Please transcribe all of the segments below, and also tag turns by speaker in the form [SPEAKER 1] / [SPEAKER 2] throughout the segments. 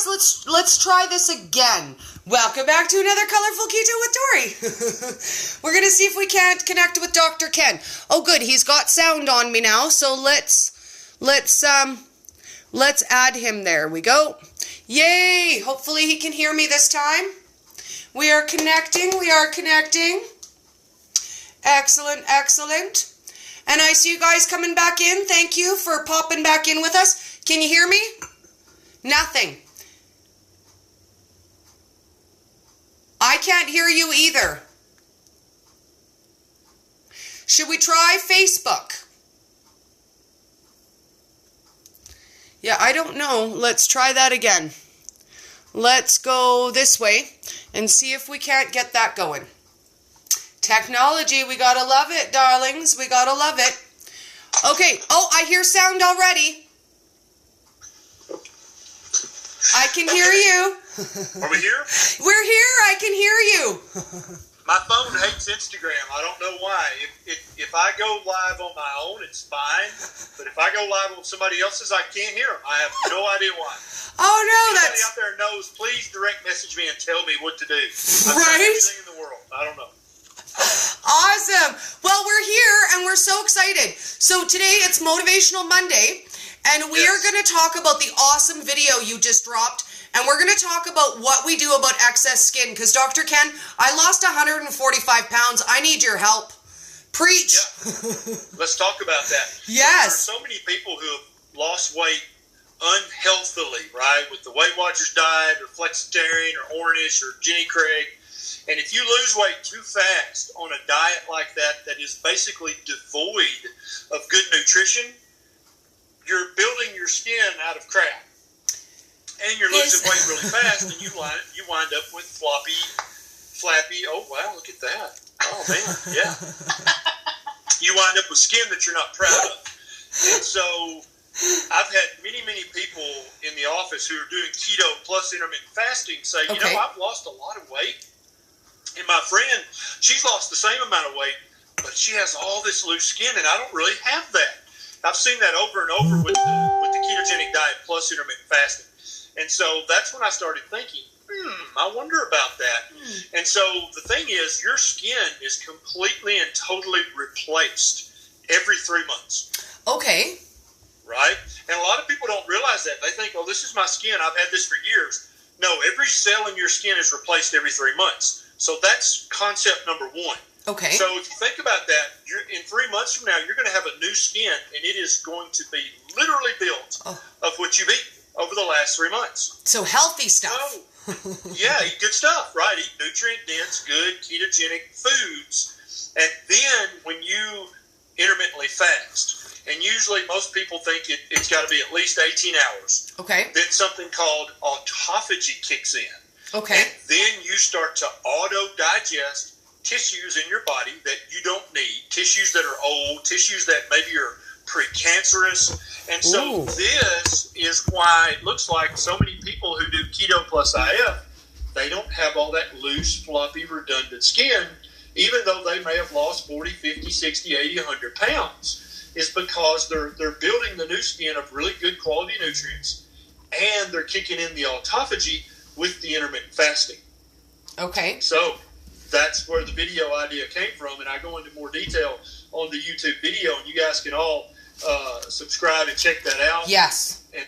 [SPEAKER 1] guys, let's try this again. Welcome back to another Colorful Keto with Dory. We're going to see if we can't connect with Dr. Ken. Oh, good. He's got sound on me now. So let's add him. There we go. Yay. Hopefully he can hear me this time. We are connecting. Excellent, excellent. And I see you guys coming back in. Thank you for popping back in with us. Can you hear me? Nothing. I can't hear you either. Should we try Facebook? Yeah, I don't know. Let's try that again. Let's go this way and see if we can't get that going. Technology, we gotta love it, darlings. We gotta love it. Okay. Oh, I hear sound already. I can hear you.
[SPEAKER 2] Are we here?
[SPEAKER 1] We're here. I can hear you.
[SPEAKER 2] My phone hates Instagram. I don't know why. If I go live on my own, it's fine. But if I go live on somebody else's, I can't hear them. I have no idea why.
[SPEAKER 1] Oh, no,
[SPEAKER 2] Anybody out there knows, please direct message me and tell me what to do. I've
[SPEAKER 1] Right?
[SPEAKER 2] done everything in the world. I don't know.
[SPEAKER 1] Awesome. Well, we're here and we're so excited. So today it's Motivational Monday, and we are going to talk about the awesome video you just dropped. And we're going to talk about what we do about excess skin. Because, Dr. Ken, I lost 145 pounds. I need your help. Preach.
[SPEAKER 2] Yeah. Let's talk about that.
[SPEAKER 1] Yes.
[SPEAKER 2] There are so many people who have lost weight unhealthily, right? With the Weight Watchers diet or flexitarian or Ornish or Jenny Craig. And if you lose weight too fast on a diet like that, that is basically devoid of good nutrition, you're building your skin out of crap. And you're losing weight really fast, and you wind up with flappy, oh, wow, look at that. Oh, man, yeah. You wind up with skin that you're not proud of. And so I've had many people in the office who are doing keto plus intermittent fasting say, you know, I've lost a lot of weight. And my friend, she's lost the same amount of weight, but she has all this loose skin, and I don't really have that. I've seen that over and over with the ketogenic diet plus intermittent fasting. And so that's when I started thinking, I wonder about that. And so the thing is, your skin is completely and totally replaced every 3 months.
[SPEAKER 1] Okay.
[SPEAKER 2] Right? And a lot of people don't realize that. They think, oh, this is my skin. I've had this for years. No, every cell in your skin is replaced every 3 months. So that's concept number one.
[SPEAKER 1] Okay.
[SPEAKER 2] So if you think about that, in 3 months from now, you're going to have a new skin, and it is going to be literally built of what you've eaten over the last 3 months.
[SPEAKER 1] So healthy stuff.
[SPEAKER 2] Yeah, eat good stuff, right? Eat nutrient-dense, good ketogenic foods. And then when you intermittently fast, and usually most people think it's got to be at least 18 hours.
[SPEAKER 1] Okay.
[SPEAKER 2] Then something called autophagy kicks in.
[SPEAKER 1] Okay.
[SPEAKER 2] And then you start to auto-digest tissues in your body that you don't need, tissues that are old, tissues that maybe are precancerous. And so this is why it looks like so many people who do keto plus IF, they don't have all that loose, floppy, redundant skin, even though they may have lost 40, 50, 60, 80, 100 pounds, is because they're building the new skin of really good quality nutrients, and they're kicking in the autophagy with the intermittent fasting.
[SPEAKER 1] Okay.
[SPEAKER 2] So that's where the video idea came from, and I go into more detail on the YouTube video, and you guys can all subscribe and check that out.
[SPEAKER 1] Yes.
[SPEAKER 2] And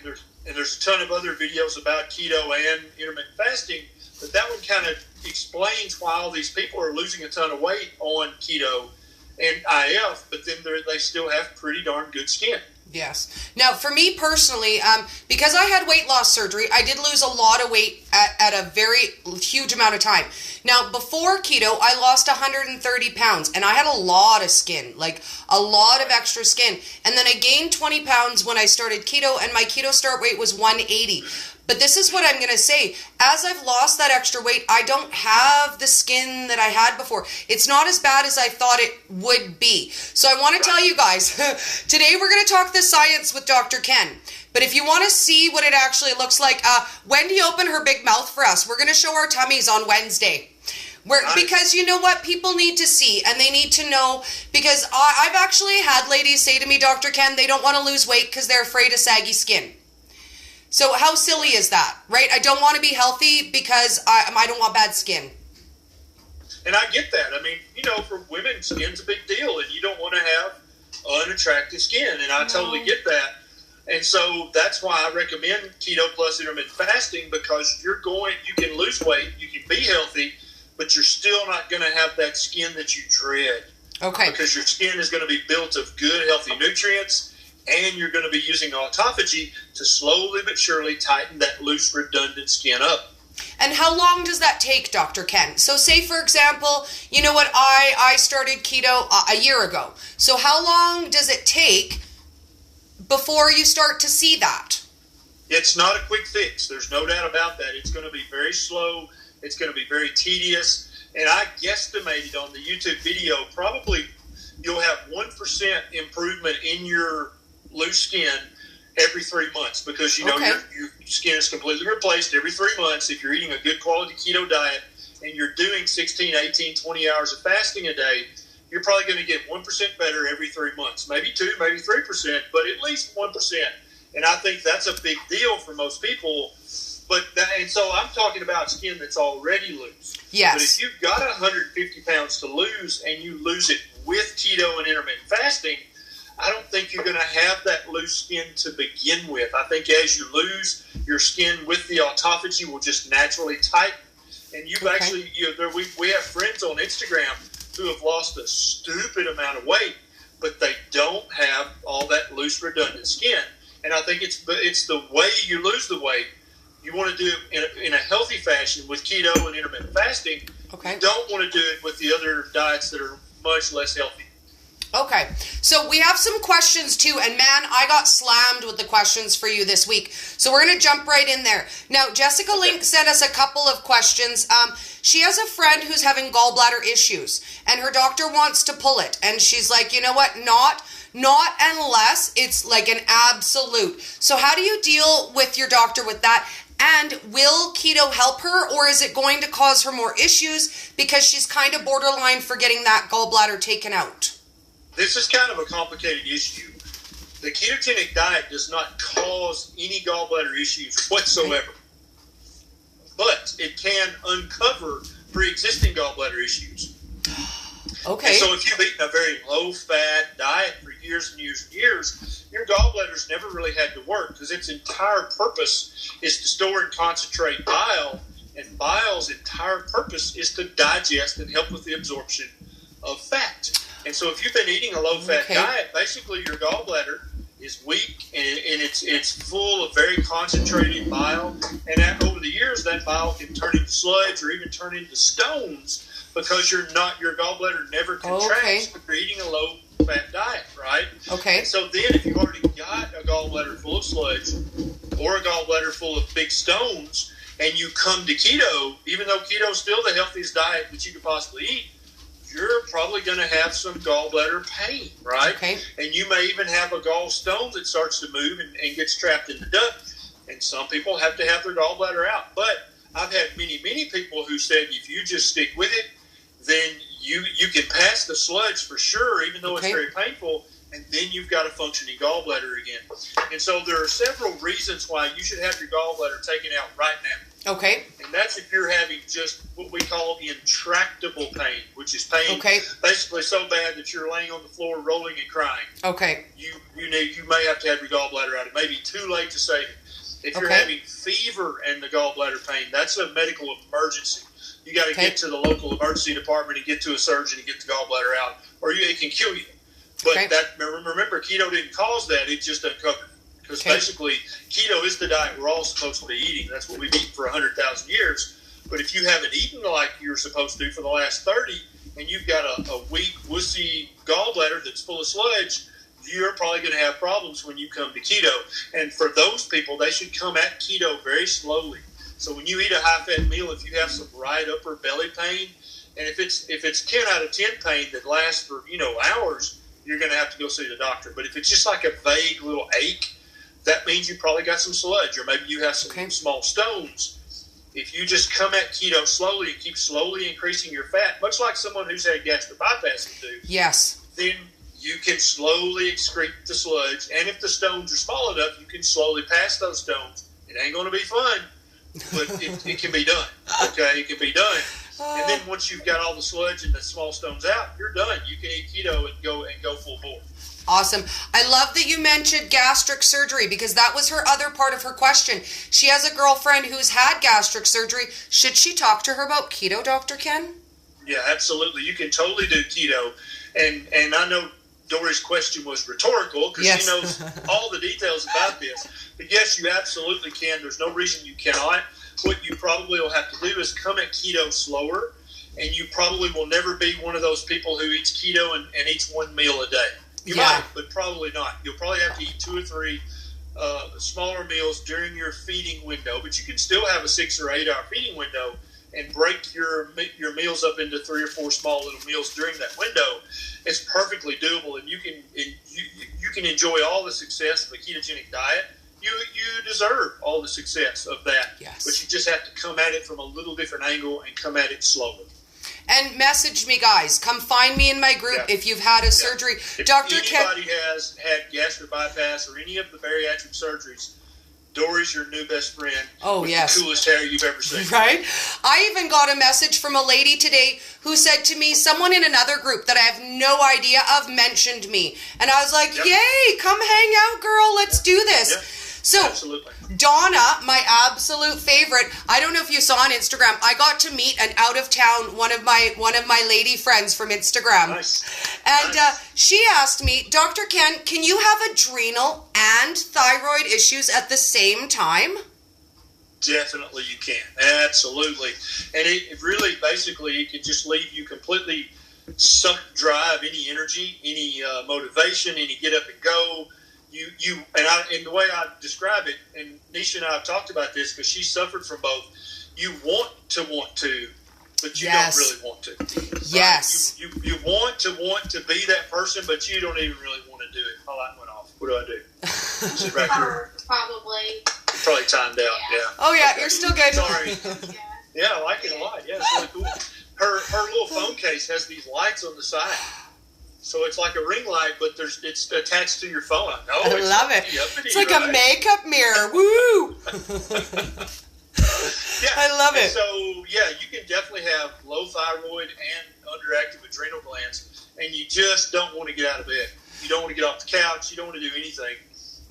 [SPEAKER 2] there's a ton of other videos about keto and intermittent fasting, but that one kind of explains why all these people are losing a ton of weight on keto and IF, but then they still have pretty darn good skin.
[SPEAKER 1] Yes. Now, for me personally, because I had weight loss surgery, I did lose a lot of weight at a very huge amount of time. Now, before keto, I lost 130 pounds, and I had a lot of skin, like a lot of extra skin. And then I gained 20 pounds when I started keto, and my keto start weight was 180. But this is what I'm going to say. As I've lost that extra weight, I don't have the skin that I had before. It's not as bad as I thought it would be. So I want to tell you guys, today we're going to talk the science with Dr. Ken. But if you want to see what it actually looks like, Wendy opened her big mouth for us. We're going to show our tummies on Wednesday. Because you know what? People need to see, and they need to know, because I've actually had ladies say to me, Dr. Ken, they don't want to lose weight because they're afraid of saggy skin. So how silly is that, right? I don't want to be healthy because I don't want bad skin.
[SPEAKER 2] And I get that. I mean, for women, skin's a big deal, and you don't want to have unattractive skin, and I totally get that. And so that's why I recommend keto plus intermittent fasting, because you can lose weight, you can be healthy, but you're still not going to have that skin that you dread.
[SPEAKER 1] Okay.
[SPEAKER 2] Because your skin is going to be built of good, healthy nutrients, and you're going to be using autophagy to slowly but surely tighten that loose, redundant skin up.
[SPEAKER 1] And how long does that take, Dr. Ken? So say, for example, you know what, I started keto a year ago. So how long does it take before you start to see that?
[SPEAKER 2] It's not a quick fix. There's no doubt about that. It's going to be very slow. It's going to be very tedious. And I guesstimated on the YouTube video, probably you'll have 1% improvement in your loose skin every 3 months, because your skin is completely replaced every 3 months. If you're eating a good quality keto diet and you're doing 16, 18, 20 hours of fasting a day, you're probably going to get 1% better every 3 months. Maybe 2, maybe 3%, but at least 1%. And I think that's a big deal for most people. And so I'm talking about skin that's already loose.
[SPEAKER 1] Yes.
[SPEAKER 2] But if you've got 150 pounds to lose and you lose it with keto and intermittent fasting, I don't think you're going to have that loose skin to begin with. I think as you lose, your skin with the autophagy will just naturally tighten. And you've actually, we have friends on Instagram who have lost a stupid amount of weight, but they don't have all that loose, redundant skin. And I think it's the way you lose the weight. You want to do it in a healthy fashion with keto and intermittent fasting.
[SPEAKER 1] Okay.
[SPEAKER 2] You don't want to do it with the other diets that are much less healthy.
[SPEAKER 1] Okay, so we have some questions too, and man, I got slammed with the questions for you this week. So we're going to jump right in there. Now, Jessica Link sent us a couple of questions. She has a friend who's having gallbladder issues, and her doctor wants to pull it. And she's like, you know what, not unless it's like an absolute. So how do you deal with your doctor with that? And will keto help her, or is it going to cause her more issues because she's kind of borderline for getting that gallbladder taken out?
[SPEAKER 2] This is kind of a complicated issue. The ketogenic diet does not cause any gallbladder issues whatsoever. But it can uncover pre-existing gallbladder issues.
[SPEAKER 1] Okay.
[SPEAKER 2] And so if you've eaten a very low-fat diet for years and years and years, your gallbladder's never really had to work, because its entire purpose is to store and concentrate bile, and bile's entire purpose is to digest and help with the absorption of fat. And so if you've been eating a low-fat diet, basically your gallbladder is weak, and it's full of very concentrated bile. And over the years, that bile can turn into sludge or even turn into stones, because your gallbladder never contracts when you're eating a low-fat diet, right?
[SPEAKER 1] Okay.
[SPEAKER 2] And so then if you've already got a gallbladder full of sludge or a gallbladder full of big stones, and you come to keto, even though keto is still the healthiest diet that you could possibly eat, you're probably going to have some gallbladder pain, right?
[SPEAKER 1] Okay.
[SPEAKER 2] And you may even have a gallstone that starts to move and gets trapped in the duct. And some people have to have their gallbladder out. But I've had many, many people who said if you just stick with it, then you can pass the sludge for sure, even though it's very painful, and then you've got a functioning gallbladder again. And so there are several reasons why you should have your gallbladder taken out right now.
[SPEAKER 1] Okay.
[SPEAKER 2] And that's if you're having just what we call intractable pain, which is pain basically so bad that you're laying on the floor rolling and crying.
[SPEAKER 1] Okay.
[SPEAKER 2] You may have to have your gallbladder out. It may be too late to save it. If you're having fever and the gallbladder pain, that's a medical emergency. You got to get to the local emergency department and get to a surgeon and get the gallbladder out, or it can kill you. But remember, keto didn't cause that. It just uncovered. Because basically, keto is the diet we're all supposed to be eating. That's what we've eaten for 100,000 years. But if you haven't eaten like you're supposed to for the last 30, and you've got a weak, wussy gallbladder that's full of sludge, you're probably going to have problems when you come to keto. And for those people, they should come at keto very slowly. So when you eat a high-fat meal, if you have some right upper belly pain, and if it's 10 out of 10 pain that lasts for hours, you're going to have to go see the doctor. But if it's just like a vague little ache, that means you probably got some sludge, or maybe you have some small stones. If you just come at keto slowly and keep slowly increasing your fat, much like someone who's had gastric bypass can do, then you can slowly excrete the sludge. And if the stones are small enough, you can slowly pass those stones It ain't going to be fun, but it can be done. Okay, it can be done. And then once you've got all the sludge and the small stones out, you're done. You can eat keto and go full bore.
[SPEAKER 1] Awesome. I love that you mentioned gastric surgery because that was her other part of her question. She has a girlfriend who's had gastric surgery. Should she talk to her about keto, Dr. Ken?
[SPEAKER 2] Yeah, absolutely. You can totally do keto. And I know Dory's question was rhetorical because she knows all the details about this. But yes, you absolutely can. There's no reason you cannot. What you probably will have to do is come at keto slower, and you probably will never be one of those people who eats keto and eats one meal a day. You might, but probably not. You'll probably have to eat 2 or 3 smaller meals during your feeding window, but you can still have a 6 or 8 hour feeding window and break your meals up into 3 or 4 small little meals during that window. It's perfectly doable, and you can enjoy all the success of a ketogenic diet. You deserve all the success of that, but you just have to come at it from a little different angle and come at it slowly.
[SPEAKER 1] And message me, guys. Come find me in my group if you've had a surgery.
[SPEAKER 2] If
[SPEAKER 1] Dr.
[SPEAKER 2] anybody has had gastric bypass or any of the bariatric surgeries, Dory's your new best friend.
[SPEAKER 1] Oh, yes.
[SPEAKER 2] The coolest hair you've ever seen.
[SPEAKER 1] Right? I even got a message from a lady today who said to me, someone in another group that I have no idea of mentioned me. And I was like, yay, come hang out, girl. Let's do this.
[SPEAKER 2] Yep.
[SPEAKER 1] So,
[SPEAKER 2] absolutely.
[SPEAKER 1] Donna, my absolute favorite. I don't know if you saw on Instagram. I got to meet an out of town one of my lady friends from Instagram.
[SPEAKER 2] Nice.
[SPEAKER 1] And she asked me, Dr. Ken, can you have adrenal and thyroid issues at the same time?
[SPEAKER 2] Definitely you can. Absolutely. And it really basically it can just leave you completely sucked dry of any energy, any motivation, any get up and go. And the way I describe it, and Nisha and I have talked about this because she suffered from both. You want to, but you don't really want to. Right?
[SPEAKER 1] Yes.
[SPEAKER 2] You want to be that person, but you don't even really want to do it. My light went off. What do I do? Is it right here? Probably timed out. Yeah.
[SPEAKER 1] Oh yeah, you're still good.
[SPEAKER 2] Sorry. Yeah, I like it a lot. Yeah, it's really cool. Her little phone case has these lights on the side. So it's like a ring light, but it's attached to your phone.
[SPEAKER 1] I love it. It's like a makeup mirror. Woo! I love it.
[SPEAKER 2] So, you can definitely have low thyroid and underactive adrenal glands, and you just don't want to get out of bed. You don't want to get off the couch. You don't want to do anything.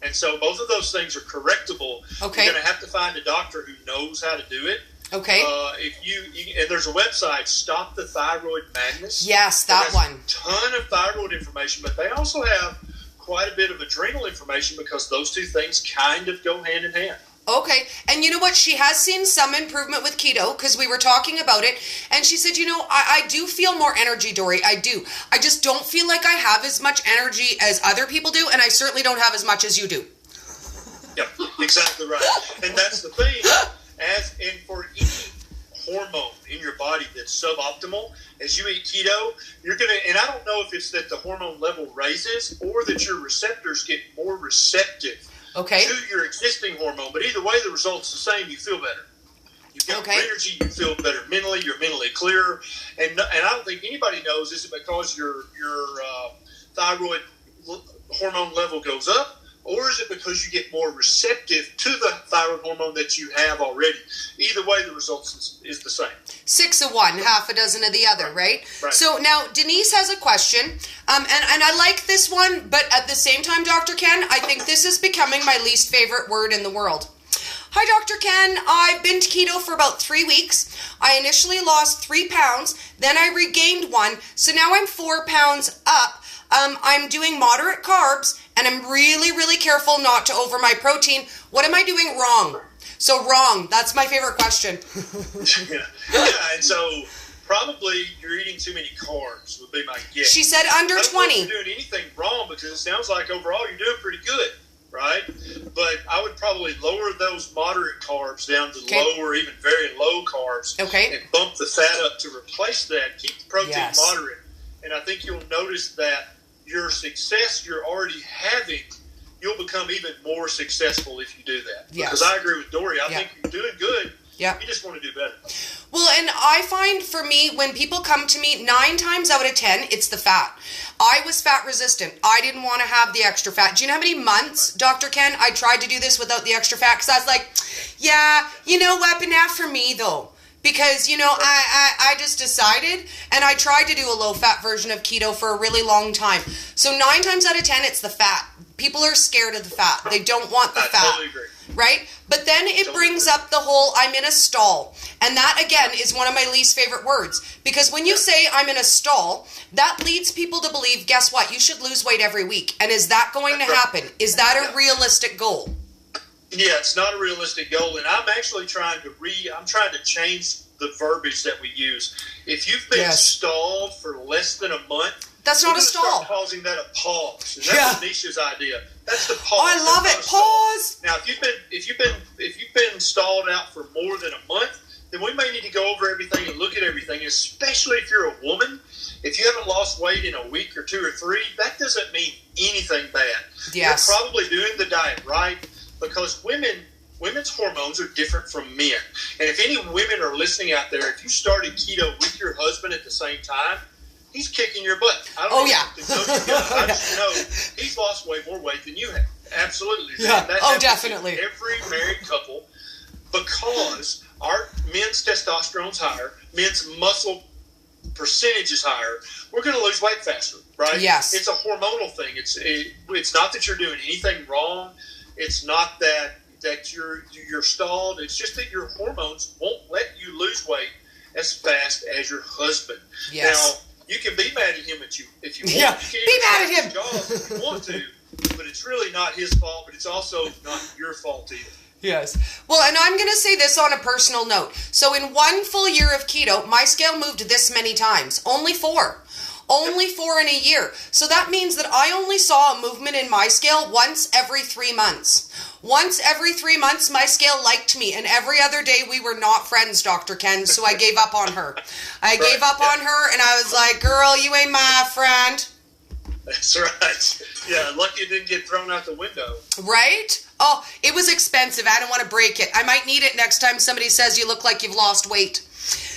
[SPEAKER 2] And so both of those things are correctable.
[SPEAKER 1] Okay.
[SPEAKER 2] You're going to have to find a doctor who knows how to do it.
[SPEAKER 1] Okay.
[SPEAKER 2] And there's a website, Stop the Thyroid Madness.
[SPEAKER 1] Yes, that one.
[SPEAKER 2] A ton of thyroid information, but they also have quite a bit of adrenal information because those two things kind of go hand in hand.
[SPEAKER 1] Okay. And you know what? She has seen some improvement with keto because we were talking about it. And she said, I do feel more energy, Dory. I do. I just don't feel like I have as much energy as other people do. And I certainly don't have as much as you do.
[SPEAKER 2] Yep, exactly right. And that's the thing. And for any hormone in your body that's suboptimal, as you eat keto, you're going to, and I don't know if it's that the hormone level raises or that your receptors get more receptive to your existing hormone, but either way, the result's the same. You feel better. You get more energy, you feel better mentally, you're mentally clearer, and I don't think anybody knows, is it because your thyroid hormone level goes up, or is it because you get more receptive to the thyroid hormone that you have already? Either way, the results is the same.
[SPEAKER 1] 6 of one, half a dozen of the other, right? So now Denise has a question, and I like this one, but at the same time, Dr. Ken, I think this is becoming my least favorite word in the world. Hi, Dr. Ken. I've been to keto for about 3 weeks. I initially lost 3 pounds, then I regained 1, so now I'm 4 pounds up. I'm doing moderate carbs, and I'm really, really careful not to over my protein. What am I doing wrong? So wrong. That's my favorite question.
[SPEAKER 2] And so probably you're eating too many carbs would be my guess.
[SPEAKER 1] She said under 20.
[SPEAKER 2] I don't know if you're doing anything wrong because it sounds like overall you're doing pretty good, right? But I would probably lower those moderate carbs down to low or even very low carbs and bump the fat up to replace that. Keep the protein moderate. And I think you'll notice that your success you're already having, you'll become even more successful if you do that. Because I agree with Dory. I think you're doing good.
[SPEAKER 1] Yeah.
[SPEAKER 2] You just want to do better.
[SPEAKER 1] Well, and I find for me, when people come to me, 9 times out of 10, it's the fat. I was fat resistant. I didn't want to have the extra fat. Do you know how many months, Dr. Ken, I tried to do this without the extra fat? Because I was like, yeah, you know what, but not for me though. Because, you know, I just decided, and I tried to do a low-fat version of keto for a really long time. So 9 times out of 10, it's the fat. People are scared of the fat. They don't want the fat.
[SPEAKER 2] Totally agree.
[SPEAKER 1] Right? But then it brings up the whole I'm in a stall. And that, again, is one of my least favorite words. Because when you say I'm in a stall, that leads people to believe, guess what? You should lose weight every week. And is that going to happen? Is that a realistic goal?
[SPEAKER 2] Yeah, it's not a realistic goal. And I'm actually trying to change the verbiage that we use. If you've been stalled for less than a month,
[SPEAKER 1] that's not a stall.
[SPEAKER 2] Start causing that a pause. And that's Anisha's idea. That's the pause.
[SPEAKER 1] I love it. Pause.
[SPEAKER 2] Now, if you've been stalled out for more than a month, then we may need to go over everything and look at everything. Especially if you're a woman, if you haven't lost weight in a week or 2 or 3, that doesn't mean anything bad.
[SPEAKER 1] Yes.
[SPEAKER 2] You're probably doing the diet right, because women's hormones are different from men. And if any women are listening out there, if you started keto with your husband at the same time, he's kicking your butt. I don't I just know he's lost way more weight than you have. Absolutely.
[SPEAKER 1] Yeah. Definitely.
[SPEAKER 2] Every married couple, because our men's testosterone's higher, men's muscle percentage is higher, we're going to lose weight faster, right?
[SPEAKER 1] Yes.
[SPEAKER 2] It's a hormonal thing. It's not that you're doing anything wrong. It's not that you're stalled. It's just that your hormones won't let you lose weight as fast as your husband.
[SPEAKER 1] Yes.
[SPEAKER 2] Now, you can be mad at him if you want.
[SPEAKER 1] Yeah,
[SPEAKER 2] You
[SPEAKER 1] be mad at him.
[SPEAKER 2] If you want to, but it's really not his fault, but it's also not your fault either.
[SPEAKER 1] Yes. Well, and I'm going to say this on a personal note. So in 1 full year of keto, my scale moved this many times. Only 4. Only 4 in a year. So that means that I only saw a movement in my scale once every 3 months. Once every 3 months, my scale liked me, and every other day we were not friends, Dr. Ken, so I gave up on her. I gave up on her, and I was like, girl, you ain't my friend.
[SPEAKER 2] That's right. Yeah, lucky it didn't get thrown out the window.
[SPEAKER 1] Right? Oh, it was expensive. I don't want to break it. I might need it next time somebody says you look like you've lost weight.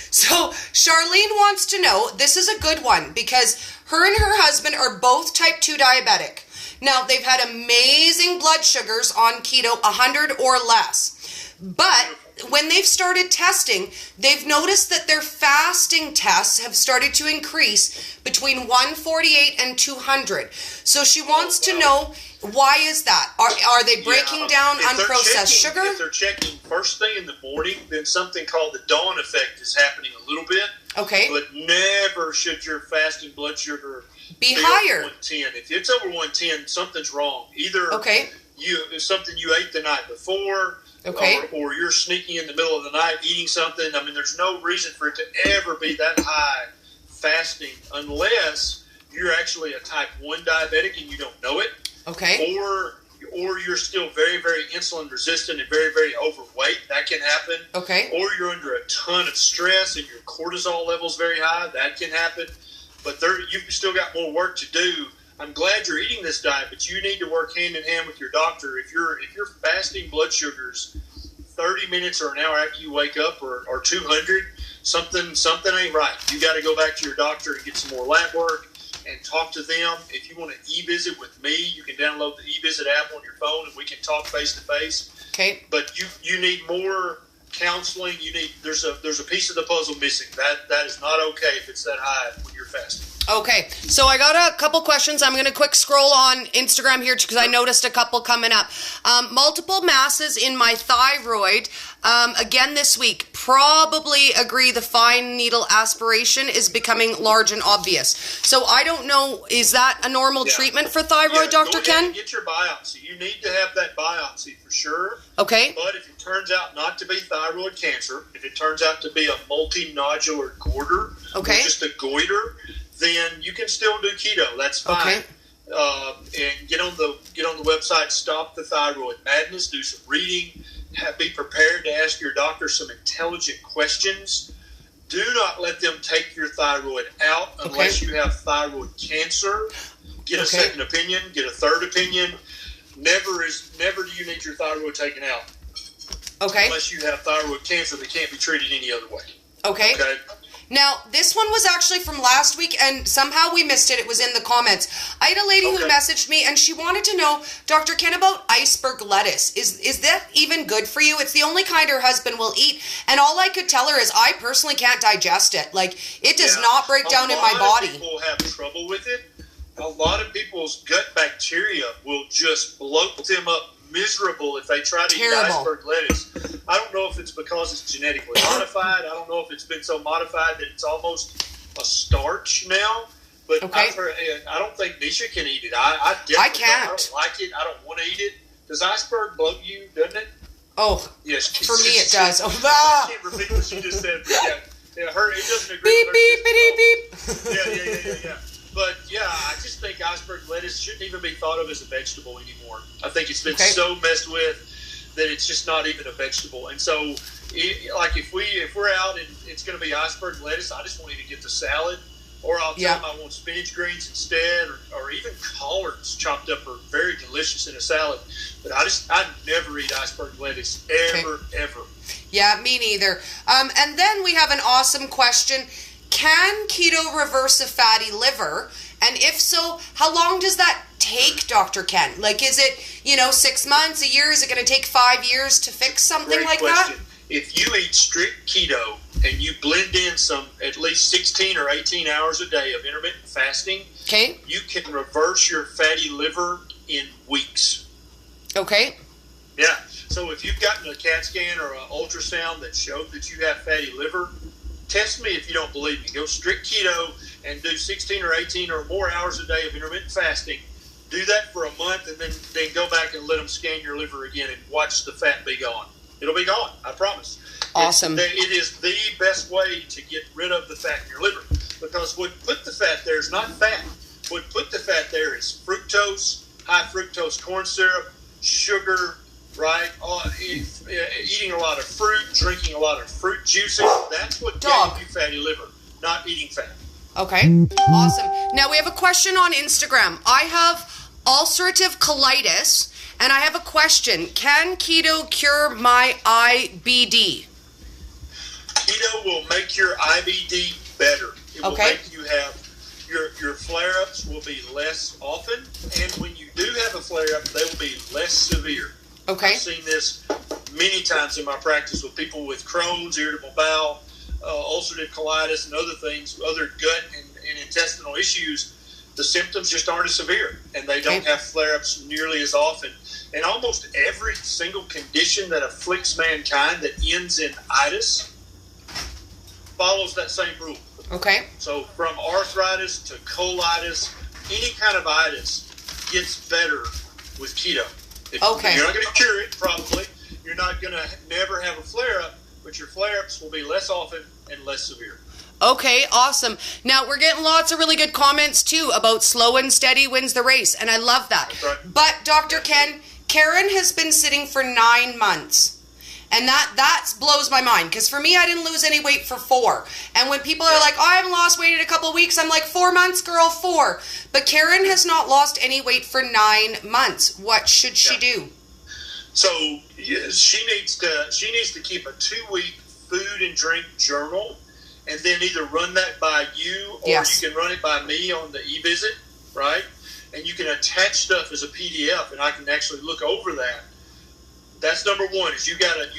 [SPEAKER 1] So Charlene wants to know, this is a good one, because her and her husband are both type 2 diabetic. Now, they've had amazing blood sugars on keto, 100 or less. But when they've started testing, they've noticed that their fasting tests have started to increase between 148 and 200. So she wants to know, why is that? Are they breaking down unprocessed sugar?
[SPEAKER 2] If they're checking first thing in the morning, then something called the dawn effect is happening a little bit.
[SPEAKER 1] Okay.
[SPEAKER 2] But never should your fasting blood sugar
[SPEAKER 1] be higher.
[SPEAKER 2] 110. If it's over 110, something's wrong. Either it's something you ate the night before, or you're sneaking in the middle of the night eating something. I mean, there's no reason for it to ever be that high fasting unless you're actually a type 1 diabetic and you don't know it.
[SPEAKER 1] Okay.
[SPEAKER 2] Or you're still very, very insulin resistant and very, very overweight. That can happen.
[SPEAKER 1] Okay.
[SPEAKER 2] Or you're under a ton of stress and your cortisol level's very high. That can happen. But you've still got more work to do. I'm glad you're eating this diet, but you need to work hand in hand with your doctor. If you're fasting blood sugars 30 minutes or an hour after you wake up or 200, something ain't right. You got to go back to your doctor and get some more lab work and talk to them. If you want to e-visit with me, you can download the e-visit app on your phone and we can talk face to face.
[SPEAKER 1] Okay.
[SPEAKER 2] But you need more counseling. There's a piece of the puzzle missing. That is not okay if it's that high when you're fasting.
[SPEAKER 1] Okay, so I got a couple questions. I'm going to quick scroll on Instagram here because I noticed a couple coming up. Multiple masses in my thyroid. Again this week. Probably agree the fine needle aspiration is becoming large and obvious. So I don't know, is that a normal treatment for thyroid, Dr. Ken?
[SPEAKER 2] And get your biopsy. You need to have that biopsy for sure.
[SPEAKER 1] Okay.
[SPEAKER 2] But if it turns out not to be thyroid cancer, if it turns out to be a multinodular goiter, or just a goiter, then you can still do keto. That's fine. Okay. And get on the website, Stop the Thyroid Madness. Do some reading. Be prepared to ask your doctor some intelligent questions. Do not let them take your thyroid out unless you have thyroid cancer. Get a second opinion. Get a third opinion. Never do you need your thyroid taken out.
[SPEAKER 1] Okay.
[SPEAKER 2] Unless you have thyroid cancer that can't be treated any other way.
[SPEAKER 1] Okay.
[SPEAKER 2] Okay.
[SPEAKER 1] Now, this one was actually from last week, and somehow we missed it. It was in the comments. I had a lady who messaged me, and she wanted to know, Dr. Ken, about iceberg lettuce. Is that even good for you? It's the only kind her husband will eat, and all I could tell her is I personally can't digest it. Like, it does not break down in my body.
[SPEAKER 2] A lot of people have trouble with it. A lot of people's gut bacteria will just bloat them up miserable if they try to eat iceberg lettuce. I don't know if it's because it's genetically modified. I don't know if it's been so modified that it's almost a starch now. But I don't think Nisha can eat it. I
[SPEAKER 1] can't.
[SPEAKER 2] I don't like it. I don't want to eat it. Does iceberg bloat you, doesn't it?
[SPEAKER 1] Oh,
[SPEAKER 2] yes.
[SPEAKER 1] For me it does. Oh,
[SPEAKER 2] I can't repeat what she just said. But it doesn't agree with her. Beep. Yeah. But, yeah, I just think iceberg lettuce shouldn't even be thought of as a vegetable anymore. I think it's been so messed with that it's just not even a vegetable. And so, if we're out and it's going to be iceberg lettuce, I just won't even get the salad. Or I'll tell them I want spinach greens instead, or even collards chopped up are very delicious in a salad. But I never eat iceberg lettuce, ever.
[SPEAKER 1] Yeah, me neither. And then we have an awesome question. Can keto reverse a fatty liver? And if so, how long does that take, Dr. Ken? Like, is it, 6 months, a year? Is it going to take 5 years to fix something like that?
[SPEAKER 2] If you eat strict keto and you blend in some at least 16 or 18 hours a day of intermittent fasting, you can reverse your fatty liver in weeks.
[SPEAKER 1] Okay.
[SPEAKER 2] Yeah. So if you've gotten a CAT scan or an ultrasound that showed that you have fatty liver, test me if you don't believe me. Go strict keto and do 16 or 18 or more hours a day of intermittent fasting. Do that for a month and then go back and let them scan your liver again and watch the fat be gone. It'll be gone, I promise.
[SPEAKER 1] Awesome.
[SPEAKER 2] It is the best way to get rid of the fat in your liver, because what put the fat there is not fat. What put the fat there is fructose, high fructose corn syrup, sugar, right? Eating a lot of fruit, drinking a lot of fruit juices. That's what gave you fatty liver, not eating fat.
[SPEAKER 1] Okay, awesome. Now we have a question on Instagram. I have ulcerative colitis, and I have a question. Can keto cure my IBD?
[SPEAKER 2] Keto will make your IBD better. It will make you have your flare-ups will be less often, and when you do have a flare-up, they will be less severe.
[SPEAKER 1] Okay.
[SPEAKER 2] I've seen this many times in my practice with people with Crohn's, irritable bowel, ulcerative colitis, and other things, other gut and intestinal issues. The symptoms just aren't as severe, and they don't have flare-ups nearly as often. And almost every single condition that afflicts mankind that ends in itis follows that same rule.
[SPEAKER 1] Okay.
[SPEAKER 2] So from arthritis to colitis, any kind of itis gets better with keto. You're not going to cure it, probably. You're not going to never have a flare-up, but your flare-ups will be less often and less severe.
[SPEAKER 1] Okay, awesome. Now, we're getting lots of really good comments, too, about slow and steady wins the race, and I love that.
[SPEAKER 2] That's right.
[SPEAKER 1] But, Dr. Ken, Karen has been sitting for 9 months, and that blows my mind, because for me, I didn't lose any weight for 4. And when people are like, I haven't lost weight in a couple of weeks, I'm like, 4 months, girl, 4. But Karen has not lost any weight for 9 months. What should she do?
[SPEAKER 2] So she needs to keep a 2-week food and drink journal, and then either run that by you or you can run it by me on the e-visit, right? And you can attach stuff as a PDF, and I can actually look over that. That's number one. Is you gotta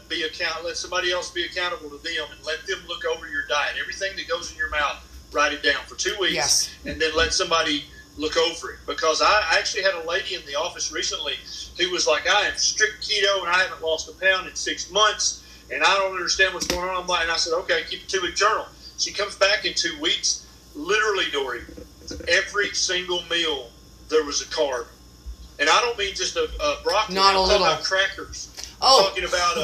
[SPEAKER 2] be let somebody else be accountable to them, and let them look over your diet. Everything that goes in your mouth, write it down for 2 weeks, and then let somebody look over it. Because I actually had a lady in the office recently who was like, I am strict keto and I haven't lost a pound in 6 months, and I don't understand what's going on. And I said, okay, keep a 2-week journal. She comes back in 2 weeks, literally, Dory, every single meal there was a carb. And I don't mean just a broccoli. I'm talking about crackers. I'm talking about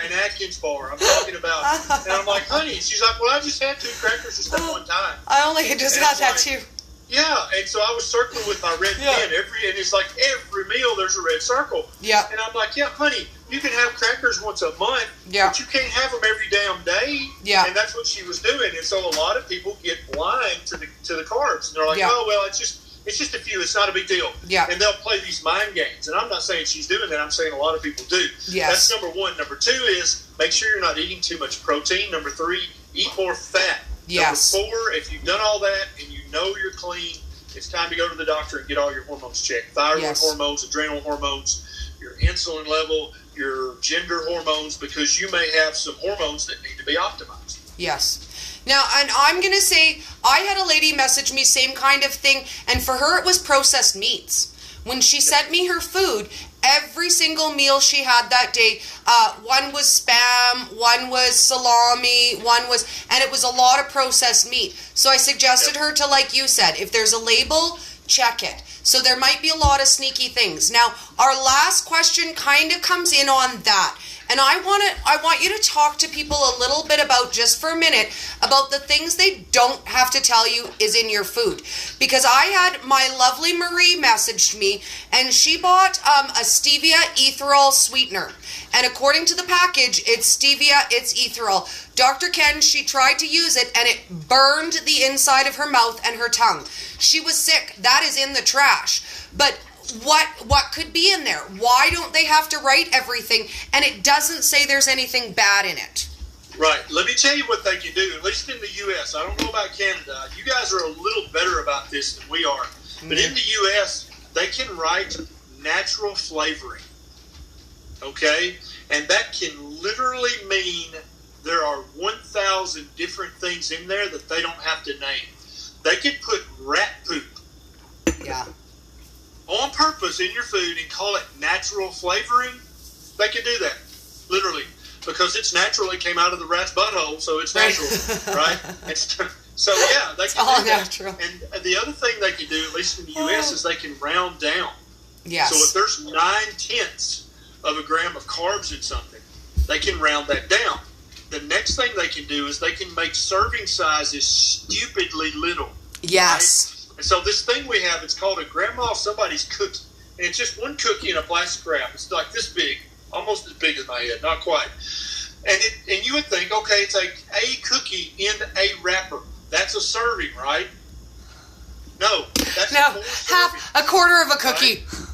[SPEAKER 2] an Atkins bar. I'm talking about, and I'm like, honey. She's like, well, I just had 2 crackers just that one time.
[SPEAKER 1] I only just had that too.
[SPEAKER 2] Yeah, and so I was circling with my red pen and it's like every meal there's a red circle.
[SPEAKER 1] Yeah.
[SPEAKER 2] And I'm like, yeah, honey, you can have crackers once a month, but you can't have them every damn day.
[SPEAKER 1] Yeah.
[SPEAKER 2] And that's what she was doing. And so a lot of people get blind to the carbs. And they're like, oh, well, it's just It's just a few. It's not a big deal.
[SPEAKER 1] Yeah.
[SPEAKER 2] And they'll play these mind games. And I'm not saying she's doing that. I'm saying a lot of people do.
[SPEAKER 1] Yes.
[SPEAKER 2] That's number one. Number two is make sure you're not eating too much protein. Number three, eat more fat.
[SPEAKER 1] Yes.
[SPEAKER 2] Number four, if you've done all that and you know you're clean, it's time to go to the doctor and get all your hormones checked. Thyroid hormones, adrenal hormones, your insulin level, your gender hormones, because you may have some hormones that need to be optimized.
[SPEAKER 1] Yes. Now, and I'm going to say, I had a lady message me, same kind of thing, and for her it was processed meats. When she sent me her food, every single meal she had that day, one was Spam, one was salami, and it was a lot of processed meat. So I suggested her to, like you said, if there's a label, check it. So there might be a lot of sneaky things. Now, our last question kind of comes in on that. And I want you to talk to people a little bit about, just for a minute, about the things they don't have to tell you is in your food. Because I had my lovely Marie messaged me, and she bought a stevia erythritol sweetener. And according to the package, it's stevia, it's erythritol. Dr. Ken, she tried to use it, and it burned the inside of her mouth and her tongue. She was sick. That is in the trash. But what could be in there? Why don't they have to write everything? And it doesn't say there's anything bad in it.
[SPEAKER 2] Right. Let me tell you what they can do, at least in the U.S. I don't know about Canada. You guys are a little better about this than we are. But in the U.S., they can write natural flavoring. Okay? And that can literally mean there are 1,000 different things in there that they don't have to name. They could put rat poop.
[SPEAKER 1] Yeah.
[SPEAKER 2] On purpose in your food and call it natural flavoring. They can do that, literally, because it's natural. It came out of the rat's butthole, so it's natural, right? So yeah, they can do that.
[SPEAKER 1] Natural.
[SPEAKER 2] And the other thing they can do, at least in the U.S., is they can round down.
[SPEAKER 1] Yes.
[SPEAKER 2] So if there's 0.9 of a gram of carbs in something, they can round that down. The next thing they can do is they can make serving sizes stupidly little.
[SPEAKER 1] Yes.
[SPEAKER 2] Right? And so this thing we have, it's called a grandma somebody's cookie. And it's just one cookie in a plastic wrap. It's like this big, almost as big as my head, not quite. And you would think, okay, it's a cookie in a wrapper. That's a serving, right? No, that's
[SPEAKER 1] a quarter of a cookie.
[SPEAKER 2] Right?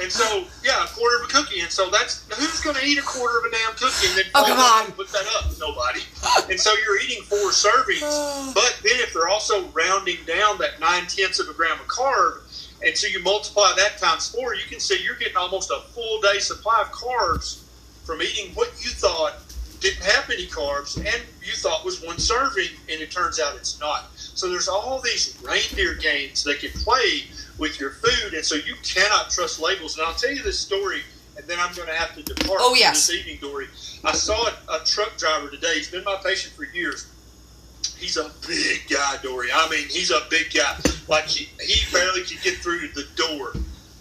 [SPEAKER 2] And so, yeah, a quarter of a cookie. And so that's, who's going to eat a quarter of a damn cookie and then put that up? Nobody. And so you're eating 4 servings. But then if they're also rounding down that 0.9 of a gram of carb, and so you multiply that times 4, you can see you're getting almost a full day supply of carbs from eating what you thought didn't have any carbs and you thought was 1 serving, and it turns out it's not. So there's all these reindeer games that can play with your food, and so you cannot trust labels. And I'll tell you this story, and then I'm going to have to depart from this evening, Dory. I saw a truck driver today. He's been my patient for years. He's a big guy, Dory. I mean, he's a big guy. Like, he barely could get through the door.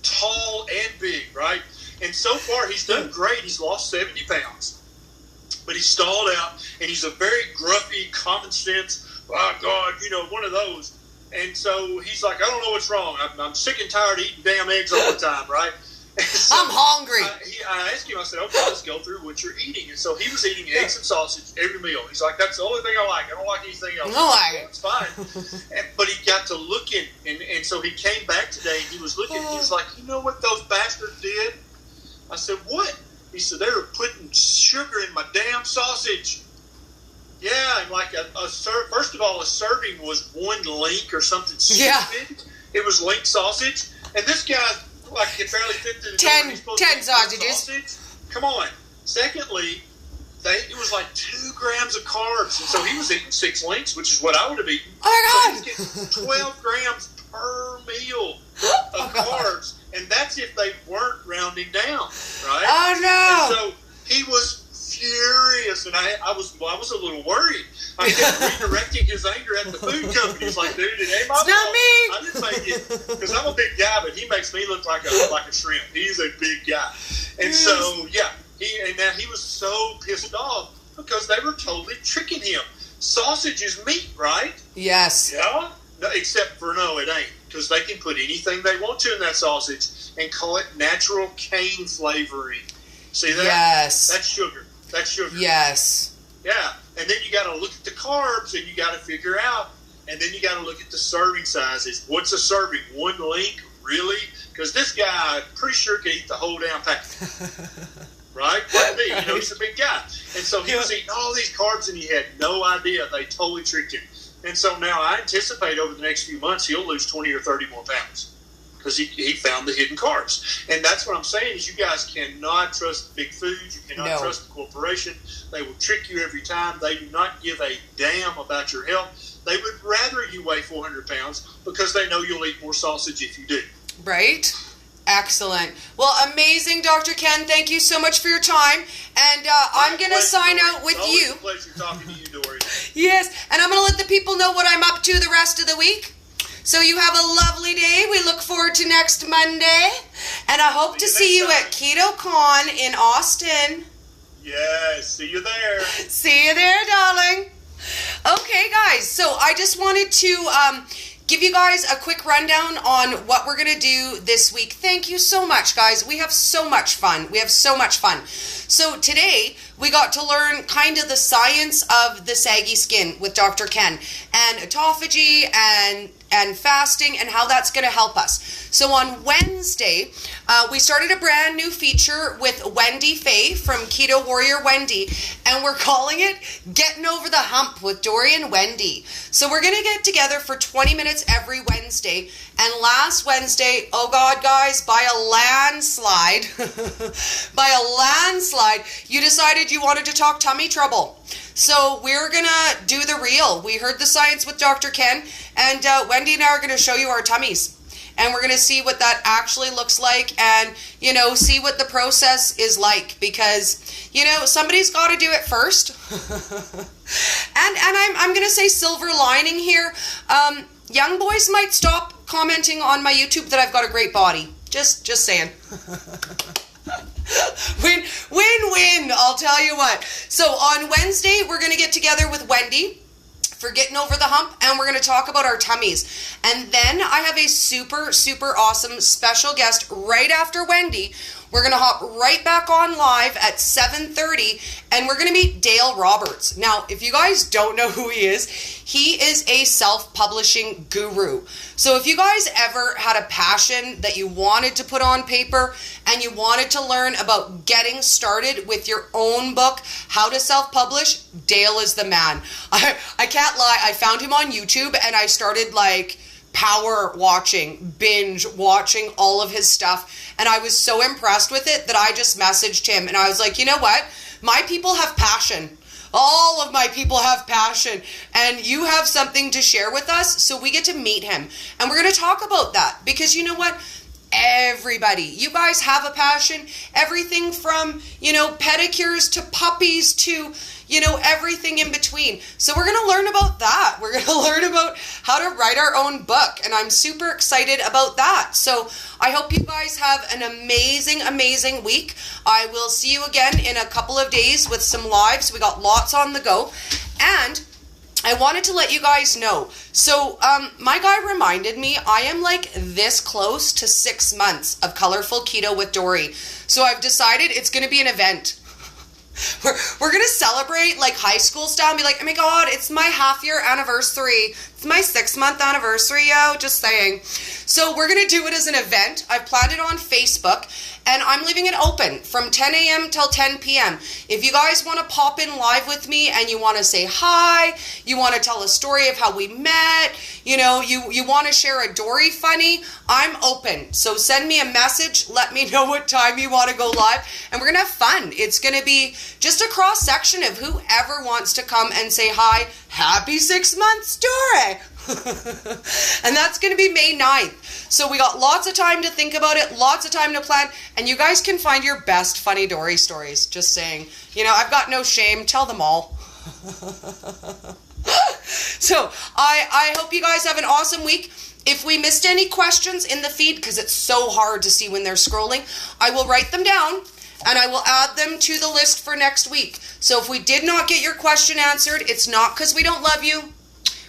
[SPEAKER 2] Tall and big, right? And so far, he's done great. He's lost 70 pounds. But he's stalled out, and he's a very gruffy, common sense, oh, God, one of those. And so he's like, I don't know what's wrong. I'm sick and tired of eating damn eggs all the time, right? So
[SPEAKER 1] I'm hungry.
[SPEAKER 2] I asked him, I said, okay, let's go through what you're eating. And so he was eating eggs and sausage every meal. He's like, that's the only thing I like. I don't like anything else.
[SPEAKER 1] I like it.
[SPEAKER 2] It's fine. But he got to looking, and so he came back today, and he was looking, and he was like, you know what those bastards did? I said, what? He said, they were putting sugar in my damn sausage. Yeah, and like first of all, a serving was 1 link or something stupid. Yeah. It was link sausage. And this guy, like, it barely fit through the door.
[SPEAKER 1] 10 sausages.
[SPEAKER 2] Come on. Secondly, it was like 2 grams of carbs. And so he was eating 6 links, which is what I would have eaten.
[SPEAKER 1] Oh, my God.
[SPEAKER 2] So he's getting 12 grams per meal of carbs. And that's if they weren't rounding down, right?
[SPEAKER 1] Oh, no.
[SPEAKER 2] And so he was furious, and I was a little worried. I kept redirecting his anger at the food company. He's like, dude, it ain't my fault.
[SPEAKER 1] Not me.
[SPEAKER 2] I didn't make it, because I'm a big guy, but he makes me look like a shrimp. He's a big guy, and so yeah, he was so pissed off because they were totally tricking him. Sausage is meat, right?
[SPEAKER 1] Yes.
[SPEAKER 2] Yeah. No, except for no, it ain't, because they can put anything they want to in that sausage and call it natural cane flavoring. See that?
[SPEAKER 1] Yes.
[SPEAKER 2] That's sugar. That's sugar.
[SPEAKER 1] Yes.
[SPEAKER 2] Yeah. And then you got to look at the carbs, and you got to figure out And then you got to look at the serving sizes. What's a serving? One link? Really? Because this guy, I'm pretty sure could eat the whole damn packet. Right? Like me. You know, he's a big guy. And so he was eating all these carbs and he had no idea. They totally tricked him. And so now I anticipate over the next few months he'll lose 20 or 30 more pounds because he found the hidden carbs. And that's what I'm saying is you guys cannot trust big food. You cannot trust the corporation. They will trick you every time. They do not give a damn about your health. They would rather you weigh 400 pounds because they know you'll eat more sausage if you do.
[SPEAKER 1] Right? Excellent. Well, amazing, Dr. Ken. Thank you so much for your time. And I'm going to sign out with you.
[SPEAKER 2] Always a pleasure talking to you, Dory.
[SPEAKER 1] Yes, and I'm going to let the people know what I'm up to the rest of the week. So you have a lovely day. We look forward to next Monday. And I hope to see you at KetoCon in Austin.
[SPEAKER 2] Yes, see you there.
[SPEAKER 1] See you there, darling. Okay, guys. So I just wanted to give you guys a quick rundown on what we're going to do this week. Thank you so much, guys. We have so much fun. So today we got to learn kind of the science of the saggy skin with Dr. Ken and autophagy and fasting and how that's going to help us. So on Wednesday, we started a brand new feature with Wendy Faye from Keto Warrior Wendy, and we're calling it Getting Over the Hump with Dory and Wendy. So we're going to get together for 20 minutes every Wednesday. And last Wednesday, oh God, guys, by a landslide, you decided you wanted to talk tummy trouble. So we're going to do the real. We heard the science with Dr. Ken, and Wendy and I are going to show you our tummies. And we're going to see what that actually looks like and, you know, see what the process is like because, you know, somebody's got to do it first. and I'm going to say silver lining here. Young boys might stop commenting on my YouTube that I've got a great body. Just saying. Win, I'll tell you what. So on Wednesday, we're going to get together with Wendy for Getting Over the Hump, and we're going to talk about our tummies. And then I have a super awesome special guest right after Wendy. We're going to hop right back on live at 7:30, and we're going to meet Dale Roberts. Now, if you guys don't know who he is a self-publishing guru. So if you guys ever had a passion that you wanted to put on paper and you wanted to learn about getting started with your own book, how to self-publish, Dale is the man. I can't lie, I found him on YouTube and I started like binge watching all of his stuff, and I was so impressed with it that I just messaged him and I was like, you know what, my people have passion. All of my people have passion, and you have something to share with us, so we get to meet him. And we're going to talk about that because you know what? Everybody, you guys have a passion. Everything from, you know, pedicures to puppies to, you know, everything in between. So we're going to learn about that. We're going to learn about how to write our own book, and I'm super excited about that. So I hope you guys have an amazing week. I will see you again in a couple of days with some lives. We got lots on the go. And I wanted to let you guys know. So my guy reminded me I am like this close to 6 months of Colorful Keto with Dory. So I've decided it's going to be an event. We're going to celebrate like high school style and be like, oh my God, it's my half-year anniversary. It's my 6-month anniversary, yo, just saying. So we're going to do it as an event. I've planned it on Facebook, and I'm leaving it open from 10 a.m. till 10 p.m. If you guys want to pop in live with me and you want to say hi, you want to tell a story of how we met, you know, you want to share a Dory funny, I'm open. So send me a message. Let me know what time you want to go live, and we're going to have fun. It's going to be just a cross-section of whoever wants to come and say hi. Happy 6 months, Dory! And that's going to be May 9th. So we got lots of time to think about it, lots of time to plan, and you guys can find your best funny Dory stories. Just saying. You know, I've got no shame. Tell them all. So I hope you guys have an awesome week. If we missed any questions in the feed, because it's so hard to see when they're scrolling, I will write them down and I will add them to the list for next week. So if we did not get your question answered, it's not because we don't love you.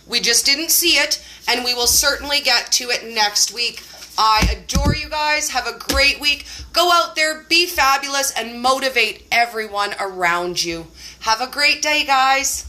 [SPEAKER 1] We just didn't see it, and we will certainly get to it next week. I adore you guys. Have a great week. Go out there, be fabulous, and motivate everyone around you. Have a great day, guys.